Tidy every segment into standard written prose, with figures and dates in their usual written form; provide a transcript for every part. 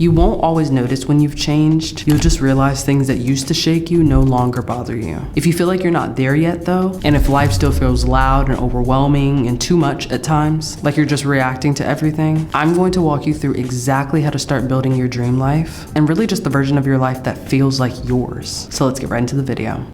You won't always notice when you've changed. You'll just realize things that used to shake you no longer bother you. If you feel like you're not there yet though, and if life still feels loud and overwhelming and too much at times, like you're just reacting to everything, I'm going to walk you through exactly how to start building your dream life, and really just the version of your life that feels like yours. So let's get right into the video.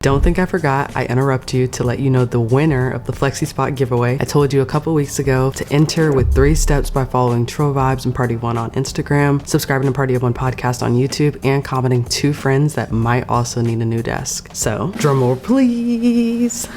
Don't think I forgot, I interrupt you to let you know the winner of the Flexispot giveaway. I told you a couple weeks ago to enter with 3 steps by following Tro Vibes and Party One on Instagram, subscribing to Party of One podcast on YouTube, and commenting 2 friends that might also need a new desk. So, drumroll please.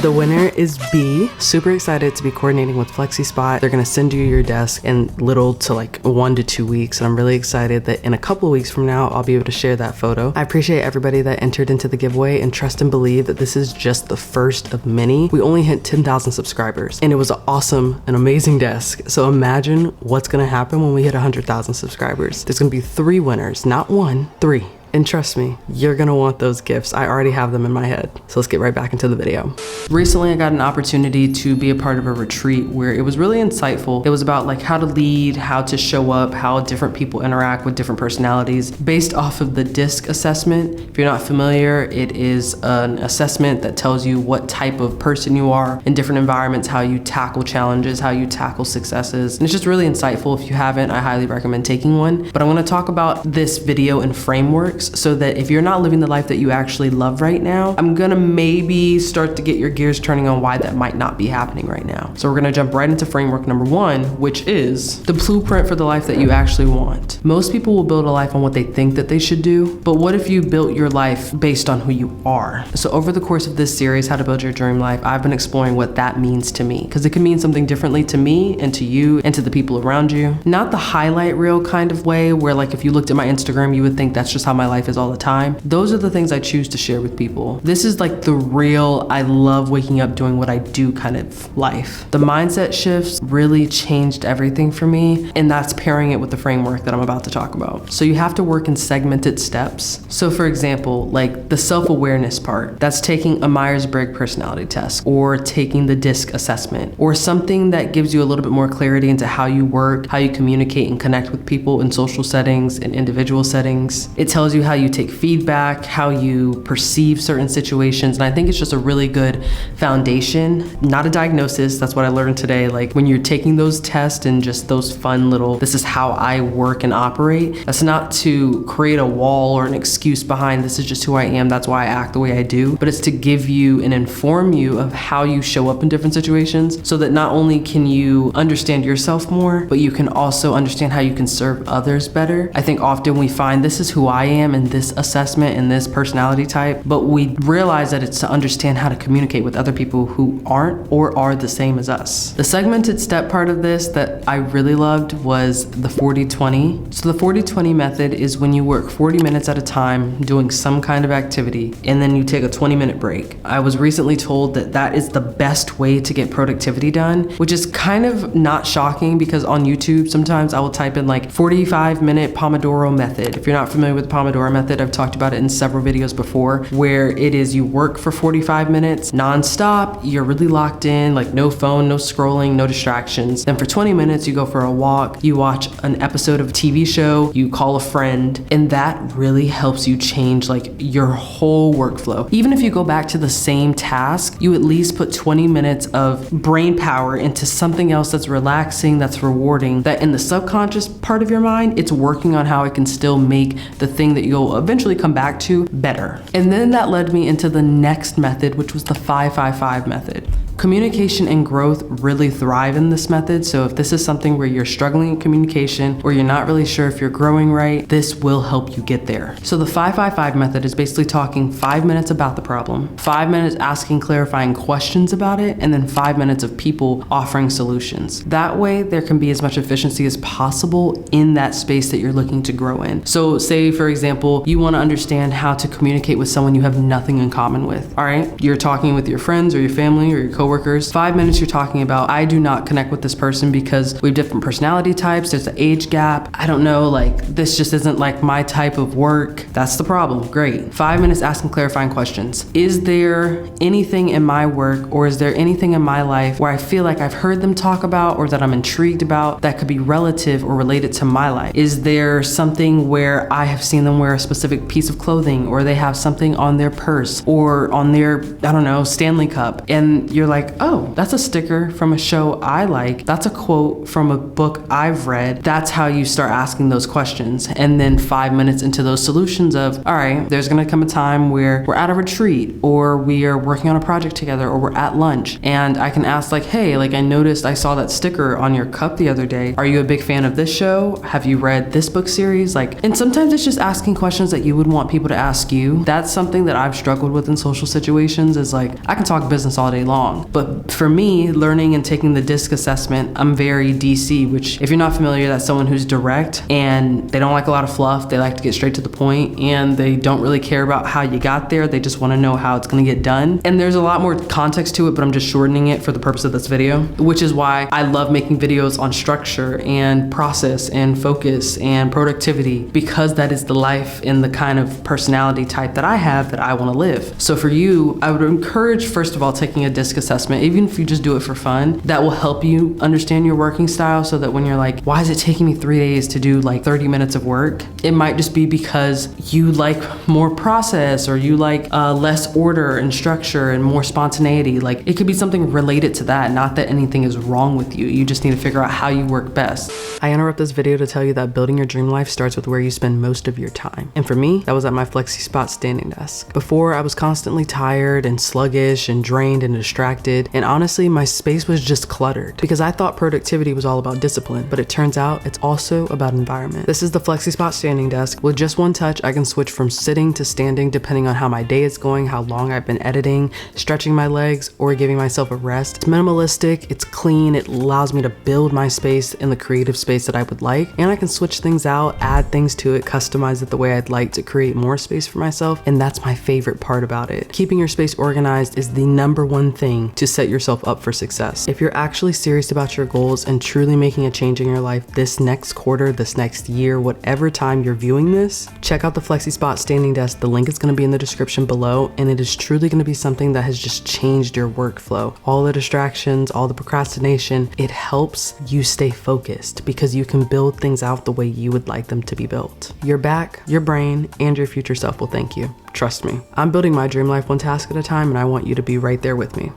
The winner is B. Super excited to be coordinating with Flexispot. They're gonna send you your desk in little to like 1 to 2 weeks. And I'm really excited that in a couple of weeks from now, I'll be able to share that photo. I appreciate everybody that entered into the giveaway and trust and believe that this is just the first of many. We only hit 10,000 subscribers and it was an awesome and amazing desk. So imagine what's gonna happen when we hit 100,000 subscribers. There's gonna be 3 winners, not 1, 3. And trust me, you're gonna want those gifts. I already have them in my head. So let's get right back into the video. Recently, I got an opportunity to be a part of a retreat where it was really insightful. It was about like how to lead, how to show up, how different people interact with different personalities based off of the DISC assessment. If you're not familiar, it is an assessment that tells you what type of person you are in different environments, how you tackle challenges, how you tackle successes. And it's just really insightful. If you haven't, I highly recommend taking one. But I wanna talk about this video and framework so that if you're not living the life that you actually love right now, I'm gonna maybe start to get your gears turning on why that might not be happening right now. So we're gonna jump right into framework number 1, which is the blueprint for the life that you actually want. Most people will build a life on what they think that they should do, but what if you built your life based on who you are? So over the course of this series, How to Build Your Dream Life, I've been exploring what that means to me, because it can mean something differently to me and to you and to the people around you. Not the highlight reel kind of way where like if you looked at my Instagram, you would think that's just how my life is all the time. Those are the things I choose to share with people. This is like the real, I love waking up doing what I do kind of life. The mindset shifts really changed everything for me, and that's pairing it with the framework that I'm about to talk about. So you have to work in segmented steps. So for example, like the self-awareness part, that's taking a Myers-Briggs personality test or taking the DISC assessment or something that gives you a little bit more clarity into how you work, how you communicate and connect with people in social settings and individual settings. It tells you how you take feedback, how you perceive certain situations. And I think it's just a really good foundation, not a diagnosis. That's what I learned today. Like when you're taking those tests and just those fun little, this is how I work and operate. That's not to create a wall or an excuse behind this is just who I am. That's why I act the way I do, but it's to give you and inform you of how you show up in different situations so that not only can you understand yourself more, but you can also understand how you can serve others better. I think often we find this is who I am and this assessment and this personality type, but we realize that it's to understand how to communicate with other people who aren't or are the same as us. The segmented step part of this that I really loved was the 40-20. So the 40-20 method is when you work 40 minutes at a time doing some kind of activity and then you take a 20-minute break. I was recently told that that is the best way to get productivity done, which is kind of not shocking because on YouTube sometimes I will type in like 45-minute Pomodoro method. If you're not familiar with the Pomodoro method, I've talked about it in several videos before, where it is you work for 45 minutes non-stop, you're really locked in, like no phone, no scrolling, no distractions. Then for 20 minutes, you go for a walk, you watch an episode of a TV show, you call a friend, and that really helps you change like your whole workflow. Even if you go back to the same task, you at least put 20 minutes of brain power into something else that's relaxing, that's rewarding, that in the subconscious part of your mind, it's working on how it can still make the thing that you'll eventually come back to better. And then that led me into the next method, which was the 5-5-5 method. Communication and growth really thrive in this method. So if this is something where you're struggling in communication or you're not really sure if you're growing right, this will help you get there. So the 5-5-5 method is basically talking 5 minutes about the problem, 5 minutes asking clarifying questions about it, and then 5 minutes of people offering solutions. That way there can be as much efficiency as possible in that space that you're looking to grow in. So say, for example, you want to understand how to communicate with someone you have nothing in common with. All right, you're talking with your friends or your family or your coworkers coworkers, 5 minutes you're talking about, I do not connect with this person because we have different personality types, there's an age gap, I don't know, like this just isn't like my type of work. That's the problem. Great. 5 minutes asking clarifying questions. Is there anything in my work or is there anything in my life where I feel like I've heard them talk about or that I'm intrigued about that could be relative or related to my life? Is there something where I have seen them wear a specific piece of clothing, or they have something on their purse or on their, I don't know, Stanley Cup, and you're like, oh, that's a sticker from a show I like, that's a quote from a book I've read. That's how you start asking those questions. And then 5 minutes into those solutions of, all right, there's gonna come a time where we're at a retreat or we are working on a project together or we're at lunch, and I can ask like, hey, like I noticed I saw that sticker on your cup the other day. Are you a big fan of this show? Have you read this book series? Like, and sometimes it's just asking questions that you would want people to ask you. That's something that I've struggled with in social situations, is like, I can talk business all day long, but for me, learning and taking the DISC assessment, I'm very DC, which if you're not familiar, that's someone who's direct and they don't like a lot of fluff. They like to get straight to the point and they don't really care about how you got there. They just want to know how it's going to get done. And there's a lot more context to it, but I'm just shortening it for the purpose of this video, which is why I love making videos on structure and process and focus and productivity, because that is the life and the kind of personality type that I have that I want to live. So for you, I would encourage, first of all, taking a DISC assessment, even if you just do it for fun. That will help you understand your working style, so that when you're like, why is it taking me 3 days to do like 30 minutes of work? It might just be because you like more process, or you like less order and structure and more spontaneity. Like, it could be something related to that, not that anything is wrong with you. You just need to figure out how you work best. I interrupt this video to tell you that building your dream life starts with where you spend most of your time. And for me, that was at my Flexispot standing desk. Before, I was constantly tired and sluggish and drained and distracted. And honestly, my space was just cluttered because I thought productivity was all about discipline, but it turns out it's also about environment. This is the Flexispot standing desk. With just one touch, I can switch from sitting to standing depending on how my day is going, how long I've been editing, stretching my legs, or giving myself a rest. It's minimalistic, it's clean, it allows me to build my space in the creative space that I would like, and I can switch things out, add things to it, customize it the way I'd like to create more space for myself, and that's my favorite part about it. Keeping your space organized is the #1 thing to set yourself up for success. If you're actually serious about your goals and truly making a change in your life this next quarter, this next year, whatever time you're viewing this, check out the Flexispot standing desk. The link is going to be in the description below, and it is truly going to be something that has just changed your workflow. All the distractions, all the procrastination, it helps you stay focused because you can build things out the way you would like them to be built. Your back, your brain, and your future self will thank you. Trust me. I'm building my dream life one task at a time, and I want you to be right there with me.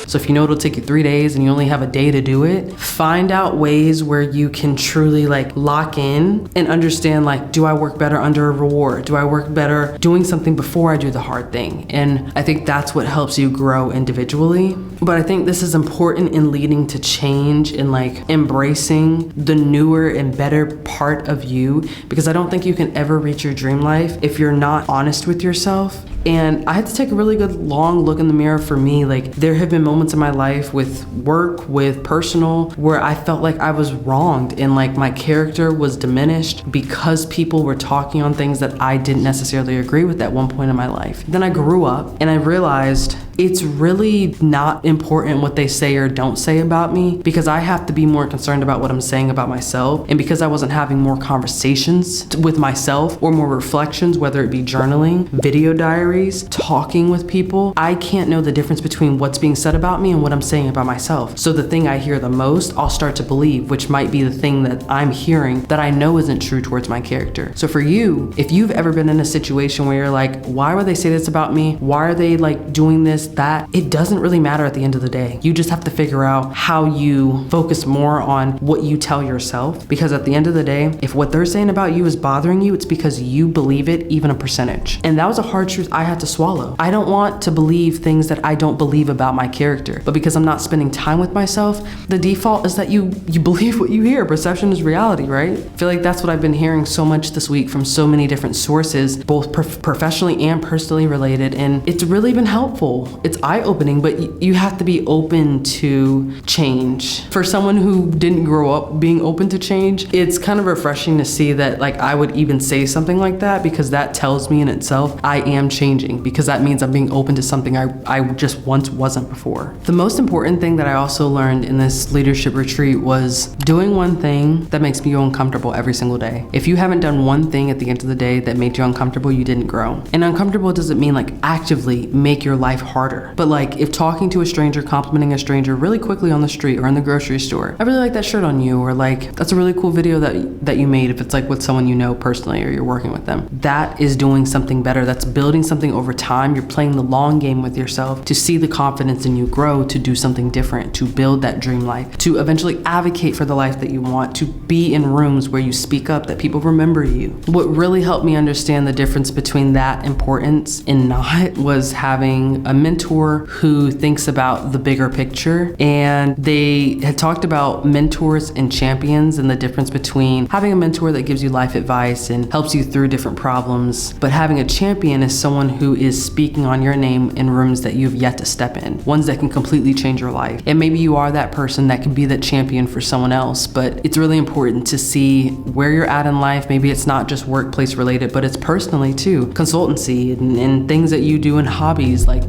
So if you know it'll take you 3 days and you only have a day to do it, find out ways where you can truly like lock in and understand, like, do I work better under a reward? Do I work better doing something before I do the hard thing? And I think that's what helps you grow individually. But I think this is important in leading to change and like embracing the newer and better part of you, because I don't think you can ever reach your dream life if you're not honest with yourself. And I had to take a really good long look in the mirror for me. Like, there have been moments in my life with work, with personal, where I felt like I was wronged and like my character was diminished because people were talking on things that I didn't necessarily agree with at one point in my life. Then I grew up and I realized it's really not important what they say or don't say about me, because I have to be more concerned about what I'm saying about myself. And because I wasn't having more conversations with myself or more reflections, whether it be journaling, video diaries, talking with people, I can't know the difference between what's being said about me and what I'm saying about myself. So the thing I hear the most, I'll start to believe, which might be the thing that I'm hearing that I know isn't true towards my character. So for you, if you've ever been in a situation where you're like, why would they say this about me? Why are they like doing this, that? It doesn't really matter at the end of the day. You just have to figure out how you focus more on what you tell yourself, because at the end of the day, if what they're saying about you is bothering you, it's because you believe it, even a percentage. And that was a hard truth I had to swallow. I don't want to believe things that I don't believe about my character, but because I'm not spending time with myself, the default is that you believe what you hear. Perception is reality, right? I feel like that's what I've been hearing so much this week from so many different sources, both professionally and personally related, and it's really been helpful. it's eye-opening, but you have to be open to change. For someone who didn't grow up being open to change, it's kind of refreshing to see that like I would even say something like that, because that tells me in itself I am changing, because that means I'm being open to something I just once wasn't before. The most important thing that I also learned in this leadership retreat was doing one thing that makes you uncomfortable every single day. If you haven't done one thing at the end of the day that made you uncomfortable, you didn't grow. And uncomfortable doesn't mean like actively make your life harder, but like if talking to a stranger, complimenting a stranger really quickly on the street or in the grocery store, I really like that shirt on you, or like that's a really cool video that you made, if it's like with someone you know personally or you're working with them. That is doing something better. That's building something over time. You're playing the long game with yourself to see the confidence in you grow, to do something different, to build that dream life, to eventually advocate for the life that you want, to be in rooms where you speak up, that people remember you. What really helped me understand the difference between that importance and not was having a mentor who thinks about the bigger picture. And they had talked about mentors and champions and the difference between having a mentor that gives you life advice and helps you through different problems, but having a champion is someone who is speaking on your name in rooms that you've yet to step in, ones that can completely change your life. And maybe you are that person that can be that champion for someone else, but it's really important to see where you're at in life. Maybe it's not just workplace related, but it's personally too. Consultancy and things that you do in hobbies, like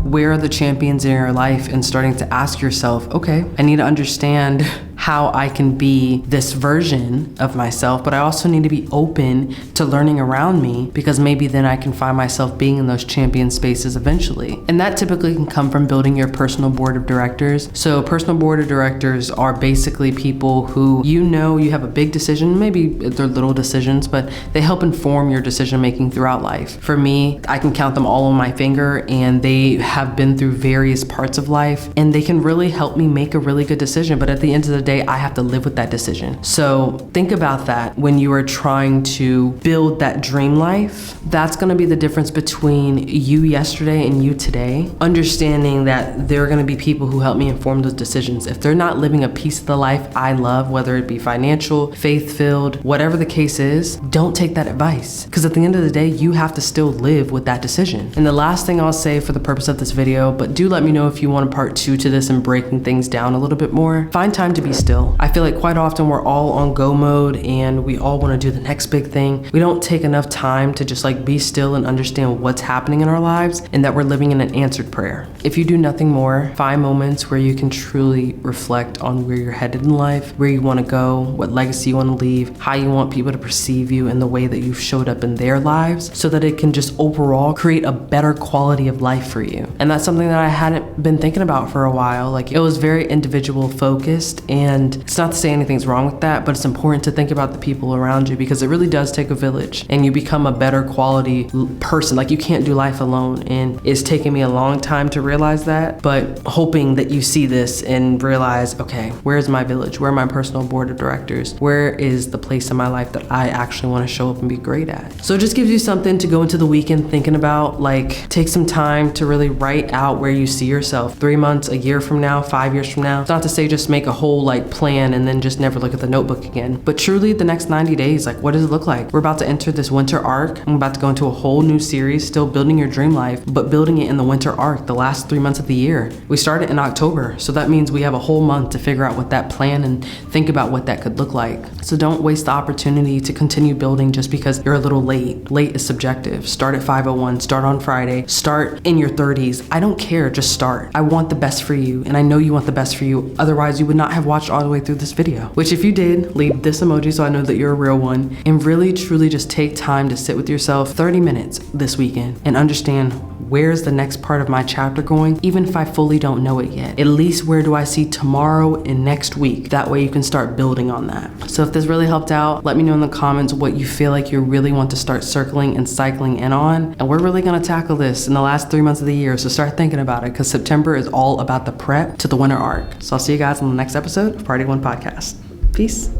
where are the champions in your life, and starting to ask yourself, okay, I need to understand how I can be this version of myself, but I also need to be open to learning around me, because maybe then I can find myself being in those champion spaces eventually. And that typically can come from building your personal board of directors. So personal board of directors are basically people who you have a big decision, maybe they're little decisions, but they help inform your decision making throughout life. For me, I can count them all on my finger, and they have been through various parts of life, and they can really help me make a really good decision. But at the end of the day, I have to live with that decision. So think about that when you are trying to build that dream life. That's going to be the difference between you yesterday and you today. Understanding that there are going to be people who help me inform those decisions. If they're not living a piece of the life I love, whether it be financial, faith-filled, whatever the case is, don't take that advice. Because at the end of the day, you have to still live with that decision. And the last thing I'll say for the purpose of this video, but do let me know if you want a part 2 to this and breaking things down a little bit more. Find time to be still. I feel like quite often we're all on go mode and we all want to do the next big thing. We don't take enough time to just like be still and understand what's happening in our lives, and that we're living in an answered prayer. If you do nothing more, find moments where you can truly reflect on where you're headed in life, where you want to go, what legacy you want to leave, how you want people to perceive you, and the way that you've showed up in their lives, so that it can just overall create a better quality of life for you. And that's something that I hadn't been thinking about for a while. Like, it was very individual focused, and it's not to say anything's wrong with that, but it's important to think about the people around you, because it really does take a village, and you become a better quality person. Like, you can't do life alone, and it's taken me a long time to realize that, but hoping that you see this and realize, okay, where's my village? Where are my personal board of directors? Where is the place in my life that I actually want to show up and be great at? So it just gives you something to go into the weekend thinking about. Like, take some time to really write out where you see yourself 3 months, a year from now, 5 years from now. It's not to say just make a whole like plan and then just never look at the notebook again, but truly the next 90 days, like, what does it look like? We're about to enter this winter arc. I'm about to go into a whole new series, still building your dream life, but building it in the winter arc, the last 3 months of the year. We started in October, so that means we have a whole month to figure out what that plan and think about what that could look like. So don't waste the opportunity to continue building just because you're a little late. Late is subjective. Start at 5:01, start on Friday, start in your 30s. I don't care, just start. I want the best for you, and I know you want the best for you. Otherwise, you would not have watched all the way through this video. Which, if you did, leave this emoji so I know that you're a real one, and really truly just take time to sit with yourself 30 minutes this weekend and understand, where's the next part of my chapter going, even if I fully don't know it yet. At least, where do I see tomorrow and next week? That way you can start building on that. So if this really helped out, let me know in the comments what you feel like you really want to start circling and cycling in on. And we're really gonna tackle this in the last 3 months of the year, so start thinking about it, because September is all about the prep to the winter arc. So I'll see you guys on the next episode of Party One Podcast. Peace.